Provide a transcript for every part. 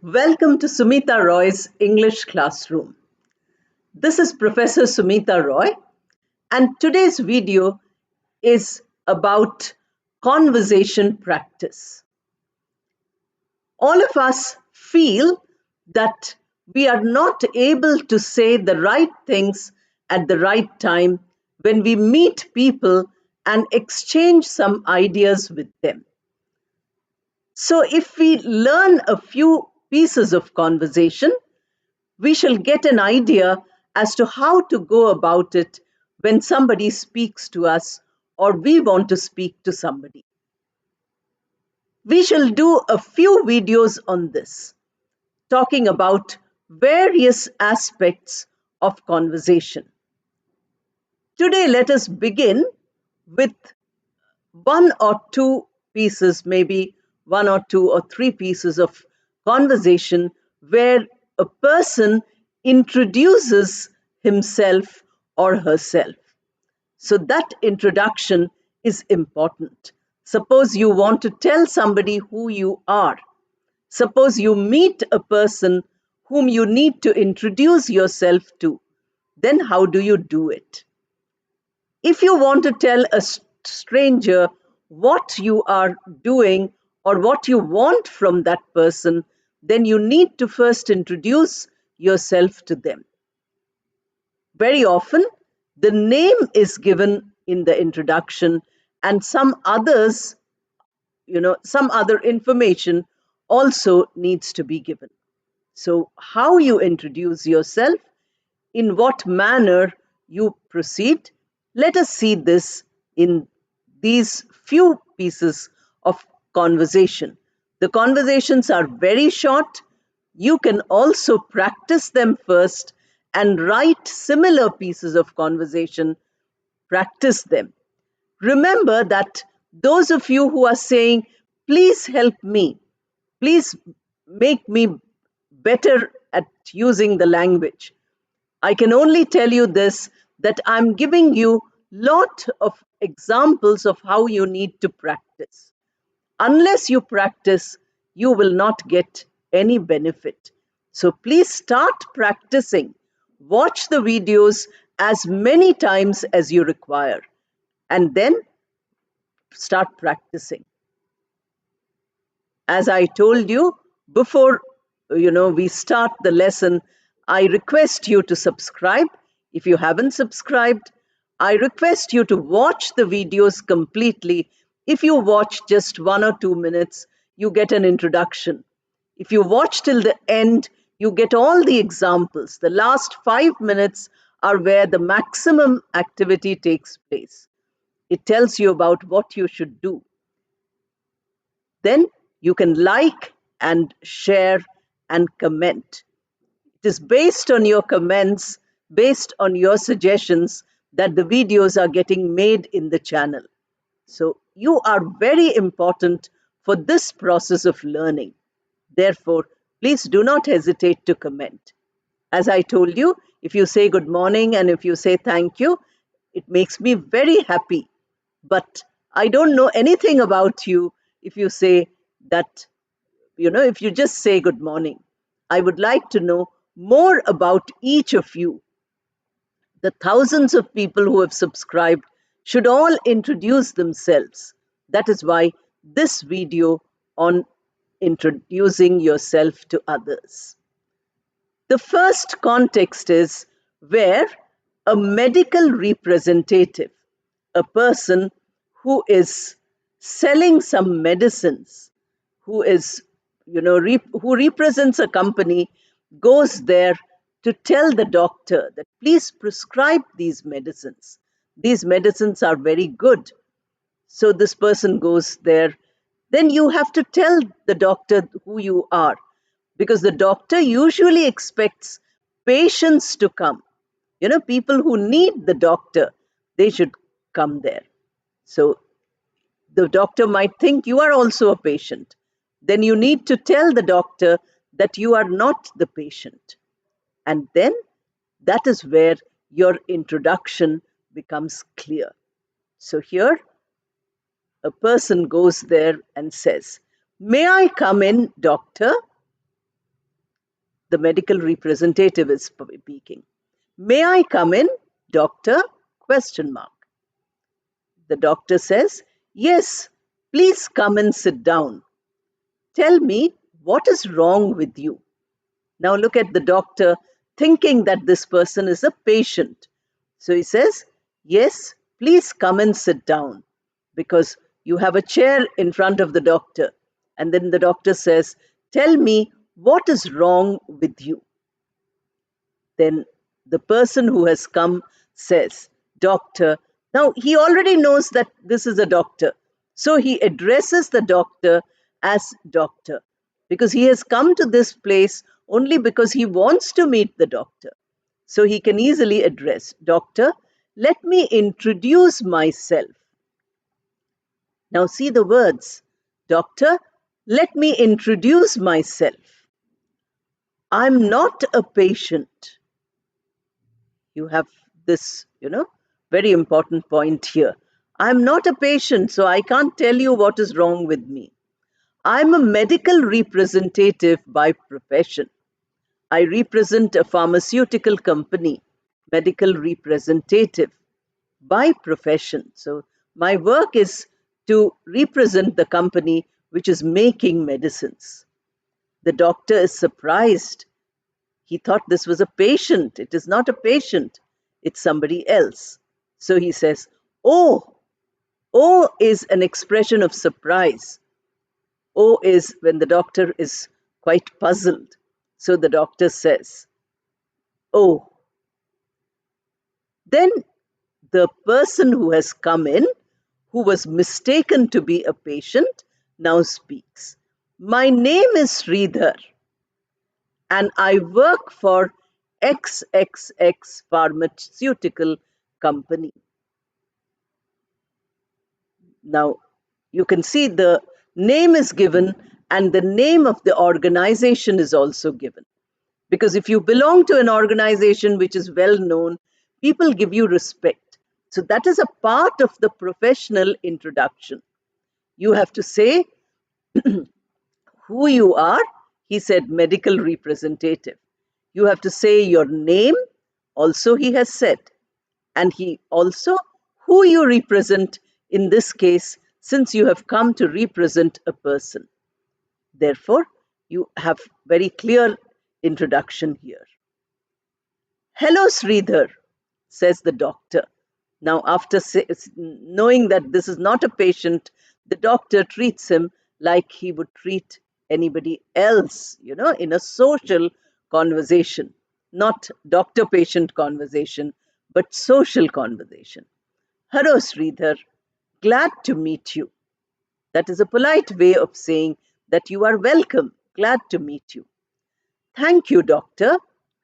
Welcome to Sumita Roy's English classroom. This is Professor Sumita Roy, and today's video is about conversation practice. All of us feel that we are not able to say the right things at the right time when we meet people and exchange some ideas with them. So, if we learn a few pieces of conversation, we shall get an idea as to how to go about it when somebody speaks to us or we want to speak to somebody. We shall do a few videos on this, talking about various aspects of conversation. Today, let us begin with one or two pieces, maybe one or two or three pieces of conversation where a person introduces himself or herself. So that introduction is important. Suppose you want to tell somebody who you are. Suppose you meet a person whom you need to introduce yourself to. Then how do you do it? If you want to tell a stranger what you are doing or what you want from that person, then you need to first introduce yourself to them. Very often, the name is given in the introduction, and some other information also needs to be given. So, how you introduce yourself, in what manner you proceed, let us see this in these few pieces of conversation. The conversations are very short. You can also practice them first and write similar pieces of conversation, practice them. Remember that those of you who are saying, please help me, please make me better at using the language. I can only tell you this, that I'm giving you lot of examples of how you need to practice. Unless you practice, you will not get any benefit. So please start practicing. Watch the videos as many times as you require, and then start practicing. As I told you before, we start the lesson, I request you to subscribe. If you haven't subscribed, I request you to watch the videos completely. If you watch just 1 or 2 minutes, you get an introduction. If you watch till the end, you get all the examples. The last 5 minutes are where the maximum activity takes place. It tells you about what you should do. Then you can like and share and comment. It is based on your comments, based on your suggestions, that the videos are getting made in the channel. So you are very important for this process of learning. Therefore, please do not hesitate to comment. As I told you, if you say good morning and if you say thank you, it makes me very happy. But I don't know anything about you if you say that, if you just say good morning. I would like to know more about each of you. The thousands of people who have subscribed should all introduce themselves. That is why this video on introducing yourself to others. The first context is where a medical representative, a person who is selling some medicines, who is, who represents a company, goes there to tell the doctor that please prescribe these medicines. These medicines are very good. So this person goes there. Then you have to tell the doctor who you are, because the doctor usually expects patients to come. People who need the doctor, they should come there. So the doctor might think you are also a patient. Then you need to tell the doctor that you are not the patient. And then that is where your introduction becomes clear. So here, a person goes there and says, may I come in, doctor? The medical representative is speaking. May I come in, doctor? Question mark. The doctor says, yes, please come and sit down. Tell me, what is wrong with you? Now look at the doctor thinking that this person is a patient. So he says, yes, please come and sit down because you have a chair in front of the doctor. And then the doctor says, tell me, what is wrong with you? Then the person who has come says, doctor. Now he already knows that this is a doctor. So he addresses the doctor as doctor because he has come to this place only because he wants to meet the doctor. So he can easily address, doctor, let me introduce myself. Now see the words, doctor, let me introduce myself. I'm not a patient. You have this, very important point here. I'm not a patient, so I can't tell you what is wrong with me. I'm a medical representative by profession. I represent a pharmaceutical company, medical representative by profession. So my work is to represent the company which is making medicines. The doctor is surprised. He thought this was a patient. It is not a patient, it's somebody else. So he says, oh, oh is an expression of surprise. Oh is when the doctor is quite puzzled. So the doctor says, oh. Then the person who has come in, who was mistaken to be a patient, now speaks. My name is Sridhar and I work for XXX pharmaceutical company. Now, you can see the name is given and the name of the organization is also given. Because if you belong to an organization which is well known, people give you respect. So that is a part of the professional introduction. You have to say who you are. He said medical representative. You have to say your name, also he has said. And he also who you represent in this case, since you have come to represent a person. Therefore, you have very clear introduction here. Hello, Sridhar, says the doctor. Now, after knowing that this is not a patient, the doctor treats him like he would treat anybody else, in a social conversation, not doctor patient conversation, but social conversation. Hello, Sridhar. Glad to meet you. That is a polite way of saying that you are welcome. Glad to meet you. Thank you, doctor,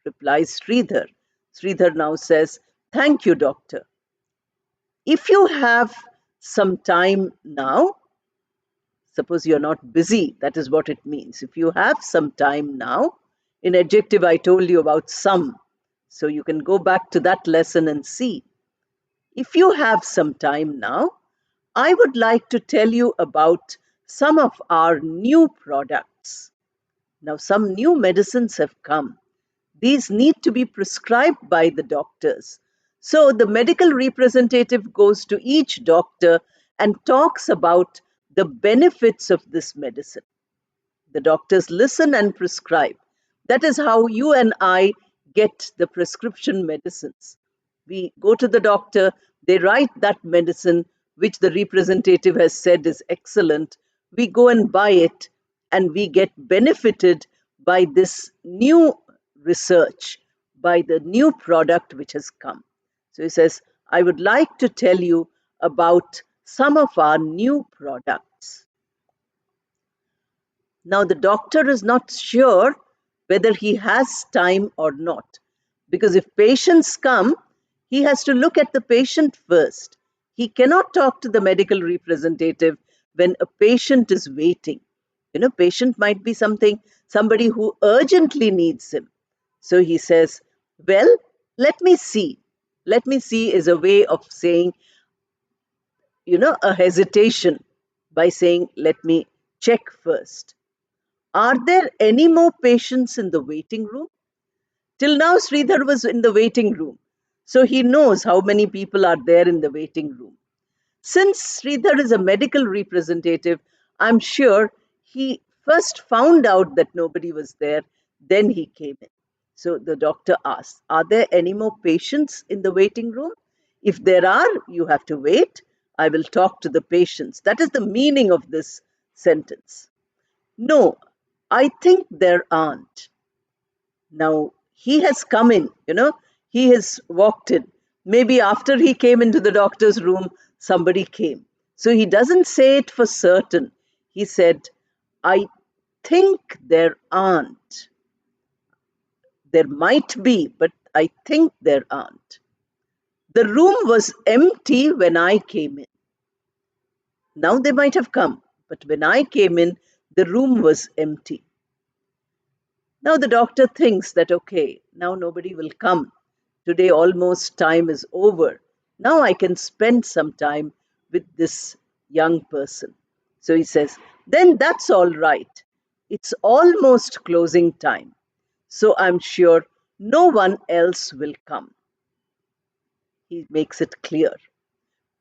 replies Sridhar. Sridhar now says, thank you, doctor. If you have some time now, suppose you're not busy, that is what it means. If you have some time now, in adjective, I told you about some. So you can go back to that lesson and see. If you have some time now, I would like to tell you about some of our new products. Now, some new medicines have come. These need to be prescribed by the doctors. So, the medical representative goes to each doctor and talks about the benefits of this medicine. The doctors listen and prescribe. That is how you and I get the prescription medicines. We go to the doctor, they write that medicine which the representative has said is excellent. We go and buy it and we get benefited by this new research, by the new product which has come. So he says, I would like to tell you about some of our new products. Now, the doctor is not sure whether he has time or not, because if patients come, he has to look at the patient first. He cannot talk to the medical representative when a patient is waiting. Patient might be somebody who urgently needs him. So he says, well, let me see. Let me see is a way of saying, a hesitation by saying, let me check first. Are there any more patients in the waiting room? Till now, Sridhar was in the waiting room, so he knows how many people are there in the waiting room. Since Sridhar is a medical representative, I'm sure he first found out that nobody was there, then he came in. So the doctor asked, are there any more patients in the waiting room? If there are, you have to wait. I will talk to the patients. That is the meaning of this sentence. No, I think there aren't. Now, he has come in, he has walked in. Maybe after he came into the doctor's room, somebody came. So he doesn't say it for certain. He said, I think there aren't. There might be, but I think there aren't. The room was empty when I came in. Now they might have come, but when I came in, the room was empty. Now the doctor thinks that, okay, now nobody will come. Today almost time is over. Now I can spend some time with this young person. So he says, then that's all right. It's almost closing time. So I'm sure no one else will come. He makes it clear.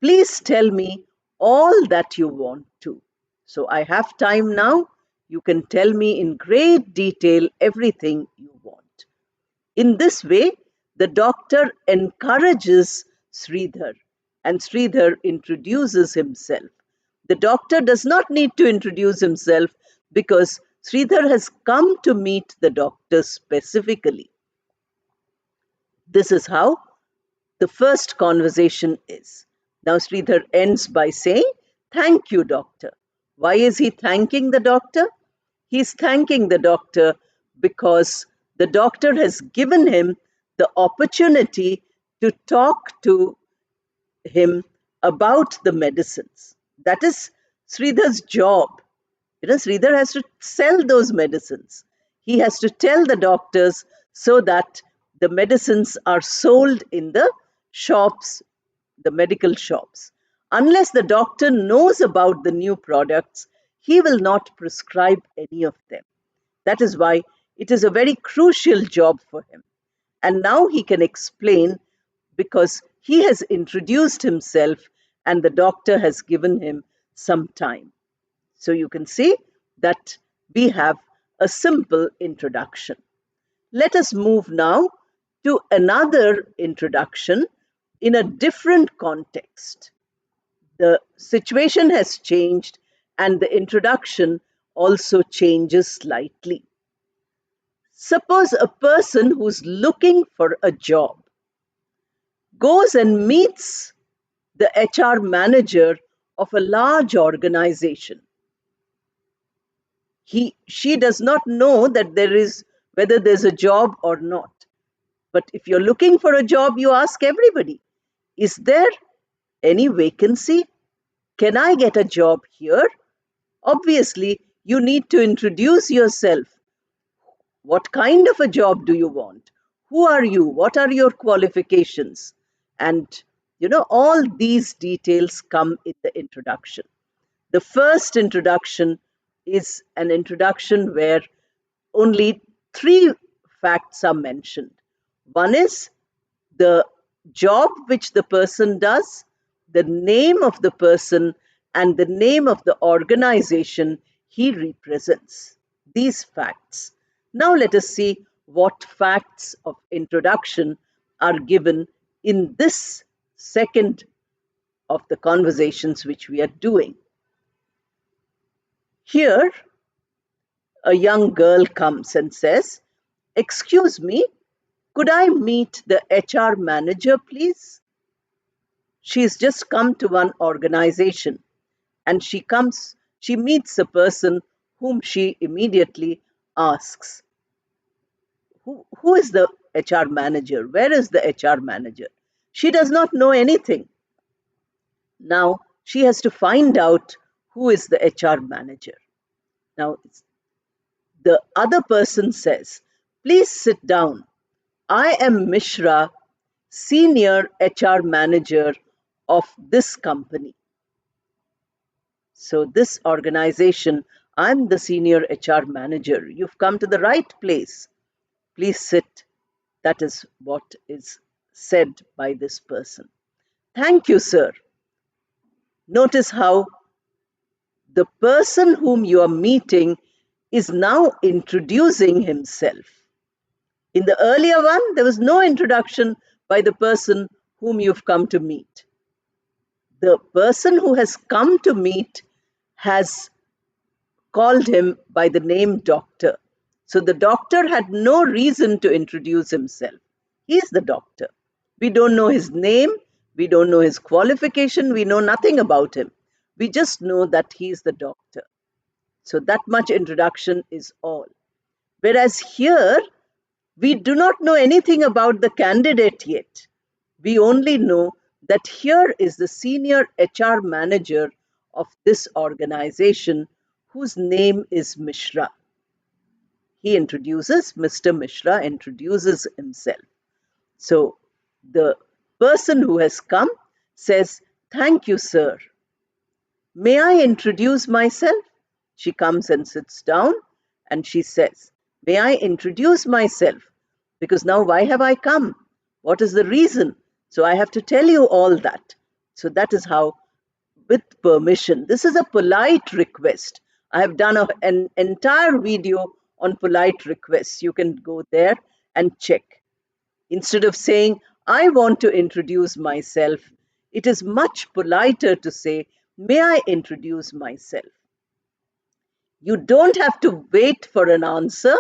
Please tell me all that you want to. So I have time now. You can tell me in great detail everything you want. In this way, the doctor encourages Sridhar and Sridhar introduces himself. The doctor does not need to introduce himself because Sridhar has come to meet the doctor specifically. This is how the first conversation is. Now, Sridhar ends by saying, thank you, doctor. Why is he thanking the doctor? He's thanking the doctor because the doctor has given him the opportunity to talk to him about the medicines. That is Sridhar's job. Sridhar has to sell those medicines. He has to tell the doctors so that the medicines are sold in the shops, the medical shops. Unless the doctor knows about the new products, he will not prescribe any of them. That is why it is a very crucial job for him. And now he can explain because he has introduced himself and the doctor has given him some time. So you can see that we have a simple introduction. Let us move now to another introduction in a different context. The situation has changed and the introduction also changes slightly. Suppose a person who's looking for a job goes and meets the HR manager of a large organization. She does not know that whether there's a job or not. But if you're looking for a job, you ask everybody, is there any vacancy? Can I get a job here? Obviously, you need to introduce yourself. What kind of a job do you want? Who are you? What are your qualifications? And all these details come in the introduction. The first introduction is an introduction where only three facts are mentioned. One is the job which the person does, the name of the person, and the name of the organization he represents. These facts. Now let us see what facts of introduction are given in this second of the conversations which we are doing. Here, a young girl comes and says, excuse me, could I meet the HR manager, please? She's just come to one organization and she meets a person whom she immediately asks, who is the HR manager? Where is the HR manager? She does not know anything. Now she has to find out who is the HR manager. Now the other person says, please sit down. I am Mishra, senior HR manager of this company. So this organization I'm the senior HR manager. You've come to the right place. Please sit. That is what is said by this person. Thank you, sir. Notice how the person whom you are meeting is now introducing himself. In the earlier one, there was no introduction by the person whom you've come to meet. The person who has come to meet has called him by the name doctor. So the doctor had no reason to introduce himself. He's the doctor. We don't know his name, we don't know his qualification, we know nothing about him. We just know that he's the doctor. So that much introduction is all. Whereas here, we do not know anything about the candidate yet. We only know that here is the senior HR manager of this organization whose name is Mishra. He introduces, Mr. Mishra introduces himself. So the person who has come says, "Thank you, sir. May I introduce myself?" She comes and sits down and she says, "May I introduce myself? Because now why have I come? What is the reason? So I have to tell you all that." So that is how, with permission, this is a polite request. I have done an entire video on polite requests. You can go there and check. Instead of saying, "I want to introduce myself," it is much politer to say, "May I introduce myself?" You don't have to wait for an answer.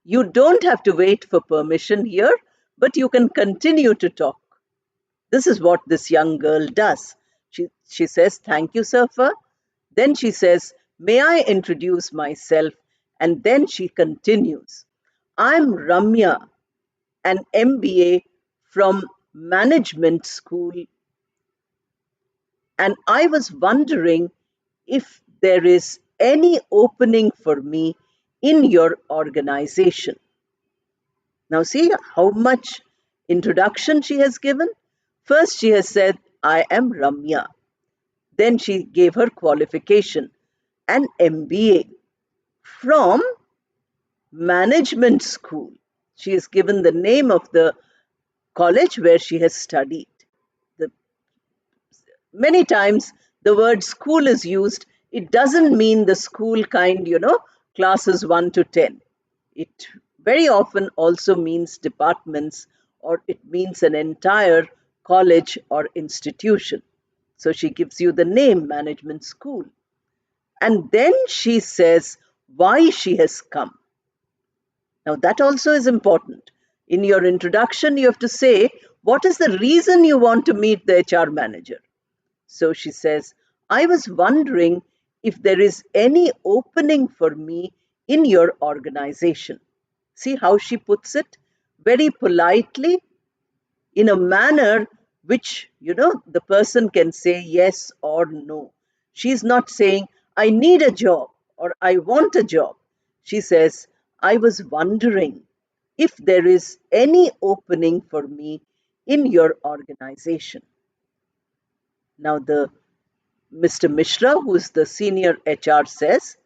You don't have to wait for permission here, but you can continue to talk. This is what this young girl does. She says, "Thank you, sir." Then she says, "May I introduce myself?" And then she continues, "I'm Ramya, an MBA from management school, and I was wondering if there is any opening for me in your organization." Now, see how much introduction she has given. First, she has said, "I am Ramya." Then she gave her qualification, an MBA from management school. She has given the name of the college where she has studied. The Many times the word school is used, it doesn't mean the school kind, classes 1 to 10. It very often also means departments, or it means an entire college or institution. So she gives you the name management school. And then she says why she has come. Now, that also is important. In your introduction, you have to say, what is the reason you want to meet the HR manager? So she says, "I was wondering if there is any opening for me in your organization." See how she puts it? Very politely, in a manner which, the person can say yes or no. She's not saying, "I need a job" or "I want a job." She says, "I was wondering if there is any opening for me in your organization." Now, the Mr. Mishra, who is the senior HR, says,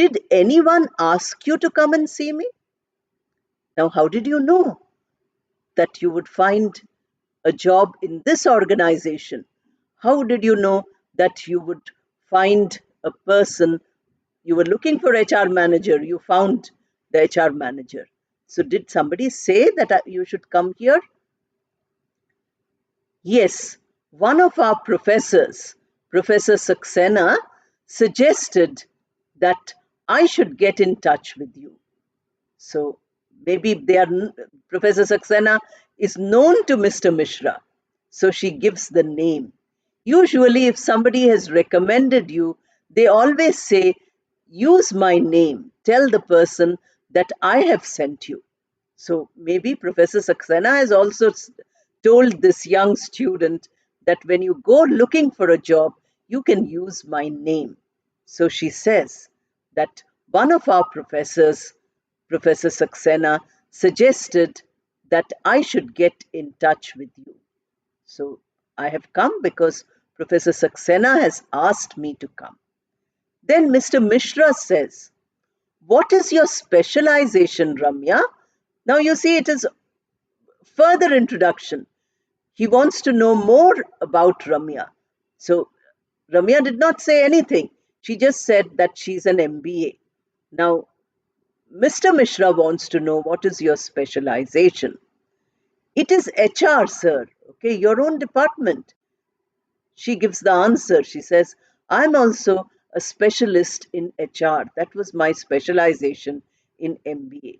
"Did anyone ask you to come and see me?" Now, how did you know that you would find a job in this organization? How did you know that you would find a person? You were looking for HR manager, you found the HR manager. So, did somebody say that you should come here? Yes, one of our professors, Professor Saxena, suggested that I should get in touch with you. So maybe Professor Saxena is known to Mr. Mishra. So she gives the name. Usually, if somebody has recommended you, they always say, "Use my name. Tell the person that I have sent you." So maybe Professor Saxena has also told this young student that when you go looking for a job, you can use my name. So she says that one of our professors, Professor Saxena, suggested that I should get in touch with you. So I have come because Professor Saxena has asked me to come. Then Mr. Mishra says, "What is your specialization, Ramya?" Now you see, it is further introduction. He wants to know more about Ramya. So Ramya did not say anything. She just said that she's an MBA. Now, Mr. Mishra wants to know, what is your specialization? It is HR, sir. Okay, your own department. She gives the answer. She says, I'm also a specialist in HR. That was my specialization in MBA.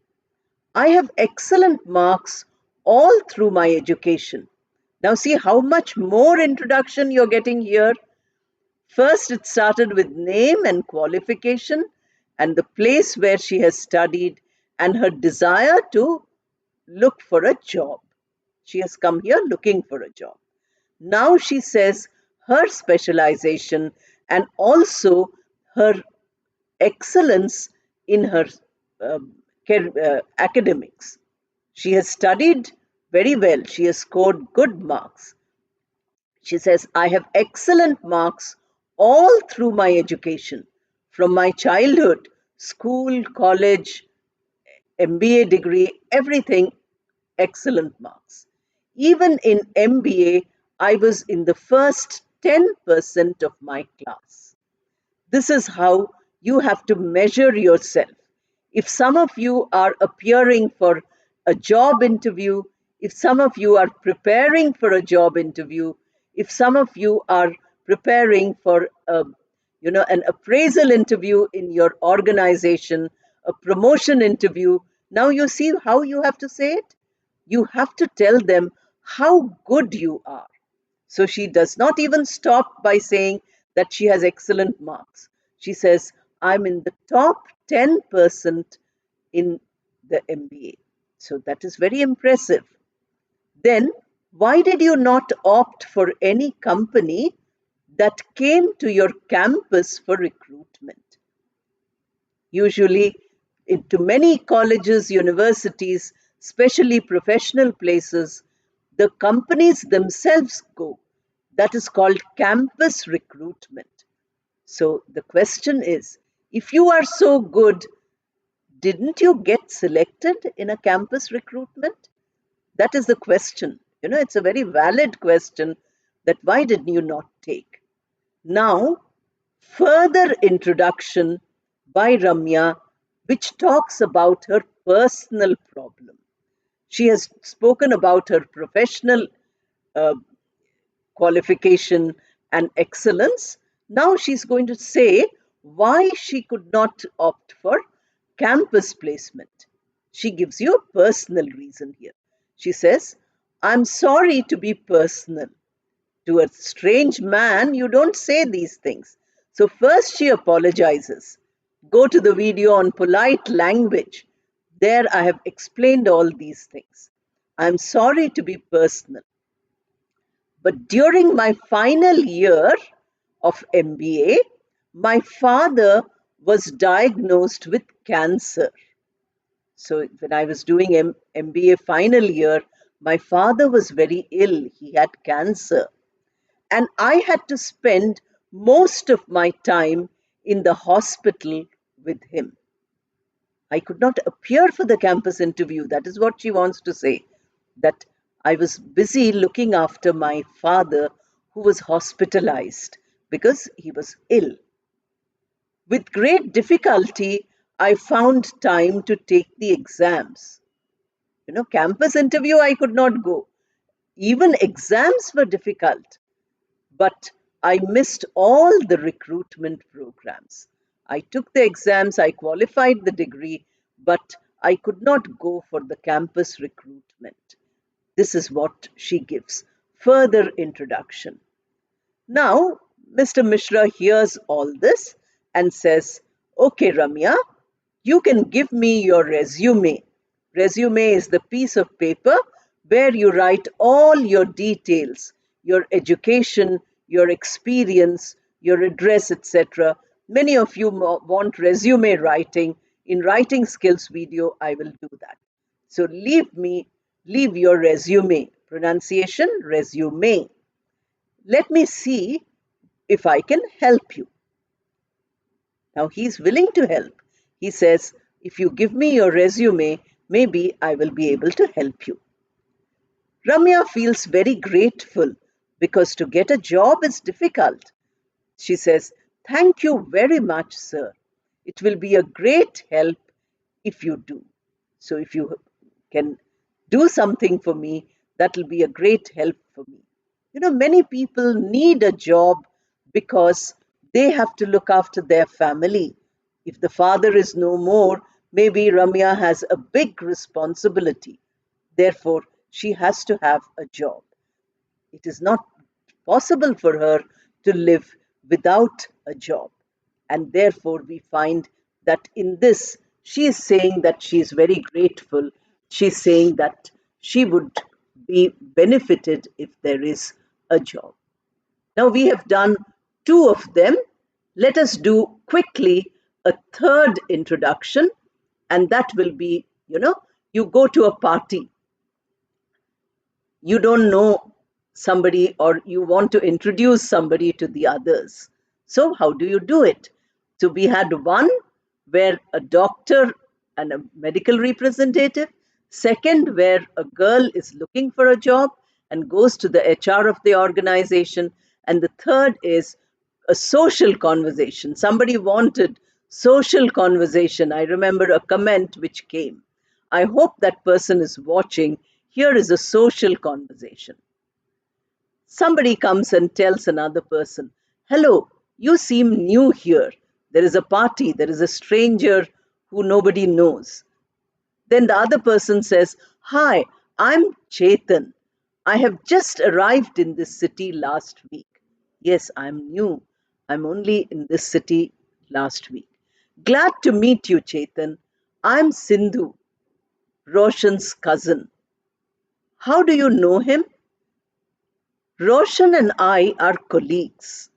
I have excellent marks all through my education. Now, see how much more introduction you're getting here. First, it started with name and qualification and the place where she has studied and her desire to look for a job. She has come here looking for a job. Now she says her specialization and also her excellence in her academics. She has studied very well. She has scored good marks. She says, I have excellent marks all through my education, from my childhood, school, college, MBA degree, everything excellent marks. Even in MBA, I was in the first 10% of my class. This is how you have to measure yourself. If some of you are appearing for a job interview, if some of you are preparing for a job interview, if some of you are preparing for an appraisal interview in your organization, a promotion interview, now you see how you have to say it. You have to tell them how good you are. So she does not even stop by saying that she has excellent marks. She says, I'm in the top 10% in the MBA. So that is very impressive. Then, why did you not opt for any company that came to your campus for recruitment? Usually, into many colleges, universities, especially professional places, the companies themselves go. That is called campus recruitment. So the question is, if you are so good, didn't you get selected in a campus recruitment? That is the question. It's a very valid question, that why did you not take? Now, further introduction by Ramya, which talks about her personal problem. She has spoken about her professional uh, qualification and excellence. Now she's going to say why she could not opt for campus placement. She gives you a personal reason here. She says, I'm sorry to be personal. To a strange man, you don't say these things. So, first she apologizes. Go to the video on polite language. There, I have explained all these things. I'm sorry to be personal. But during my final year of MBA, my father was diagnosed with cancer. So, when I was doing MBA final year, my father was very ill. He had cancer. And I had to spend most of my time in the hospital with him. I could not appear for the campus interview. That is what she wants to say. That I was busy looking after my father, who was hospitalized because he was ill. With great difficulty, I found time to take the exams. Campus interview, I could not go. Even exams were difficult. But I missed all the recruitment programs. I took the exams, I qualified the degree, but I could not go for the campus recruitment. This is what she gives. Further introduction. Now, Mr. Mishra hears all this and says, Okay, Ramya, you can give me your resume. Resume is the piece of paper where you write all your details, your education, your experience, your address, etc. Many of you want resume writing. In writing skills video, I will do that. So leave your resume. Pronunciation, resume. Let me see if I can help you. Now he's willing to help. He says, if you give me your resume, maybe I will be able to help you. Ramya feels very grateful because to get a job is difficult. She says, thank you very much, sir. It will be a great help if you do. So, if you can do something for me, that will be a great help for me. Many people need a job because they have to look after their family. If the father is no more, maybe Ramya has a big responsibility. Therefore, she has to have a job. It is not possible for her to live without a job. And therefore, we find that in this, she is saying that she is very grateful. She's saying that she would be benefited if there is a job. Now, we have done two of them. Let us do quickly a third introduction, and that will be you go to a party, you don't know somebody or you want to introduce somebody to the others. So, how do you do it? So, we had one where a doctor and a medical representative, second, where a girl is looking for a job and goes to the HR of the organization, and the third is a social conversation. Somebody wanted social conversation. I remember a comment which came. I hope that person is watching. Here is a social conversation. Somebody comes and tells another person, hello, you seem new here. There is a party, there is a stranger who nobody knows. Then the other person says, hi, I'm Chetan. I have just arrived in this city last week. Yes, I'm new. I'm only in this city last week. Glad to meet you, Chetan. I'm Sindhu, Roshan's cousin. How do you know him? Roshan and I are colleagues.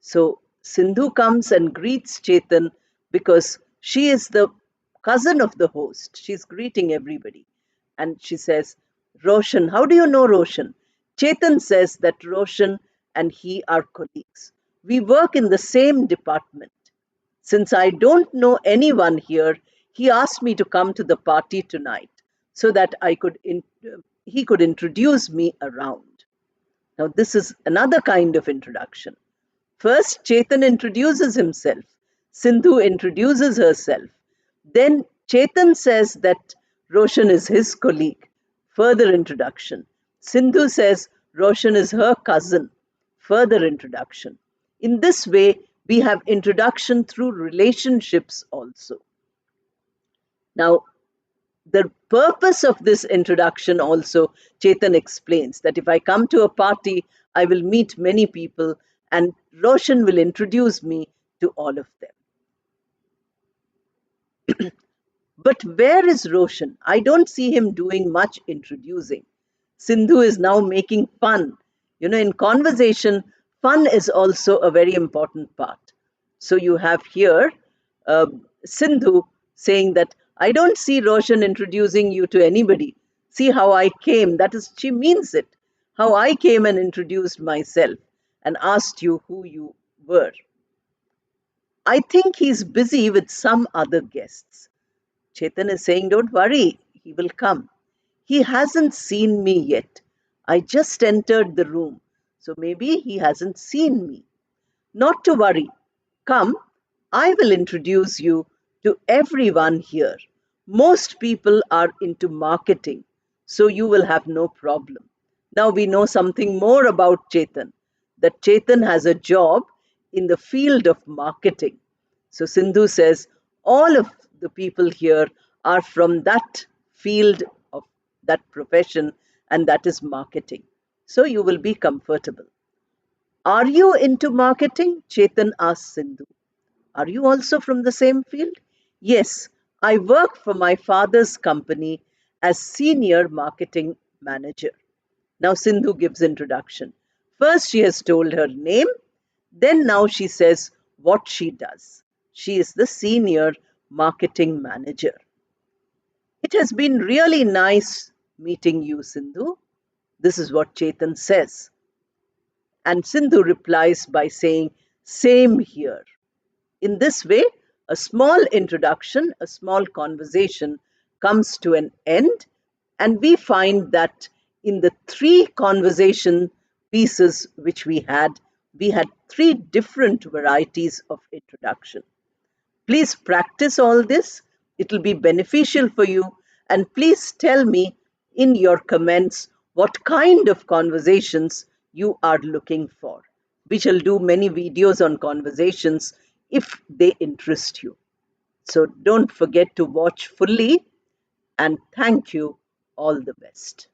So Sindhu comes and greets Chetan because she is the cousin of the host. She's greeting everybody. And she says, Roshan, how do you know Roshan? Chetan says that Roshan and he are colleagues. We work in the same department. Since I don't know anyone here, he asked me to come to the party tonight so that he could introduce me around. Now, this is another kind of introduction. First, Chetan introduces himself. Sindhu introduces herself. Then Chetan says that Roshan is his colleague. Further introduction. Sindhu says Roshan is her cousin. Further introduction. In this way, we have introduction through relationships also. Now, the purpose of this introduction also, Chetan explains that if I come to a party, I will meet many people and Roshan will introduce me to all of them. But where is Roshan? I don't see him doing much introducing. Sindhu is now making fun. In conversation, fun is also a very important part. So you have here uh, Sindhu saying that I don't see Roshan introducing you to anybody. See how I came. That is, she means it. How I came and introduced myself and asked you who you were. I think he's busy with some other guests. Chetan is saying, don't worry, he will come. He hasn't seen me yet. I just entered the room, so maybe he hasn't seen me. Not to worry. Come, I will introduce you to everyone here. Most people are into marketing, so you will have no problem. Now we know something more about Chetan, that Chetan has a job in the field of marketing. So Sindhu says, all of the people here are from that field of that profession, and that is marketing. So you will be comfortable. Are you into marketing? Chetan asked Sindhu. Are you also from the same field? Yes, I work for my father's company as senior marketing manager. Now Sindhu gives introduction. First she has told her name, then now she says what she does. She is the senior marketing manager. It has been really nice meeting you, Sindhu. This is what Chetan says. And Sindhu replies by saying, same here. In this way, A small introduction, a small conversation comes to an end, and we find that in the three conversation pieces which we had three different varieties of introduction. Please practice all this. It will be beneficial for you. And please tell me in your comments what kind of conversations you are looking for. We shall do many videos on conversations if they interest you. So don't forget to watch fully, and thank you. All the best.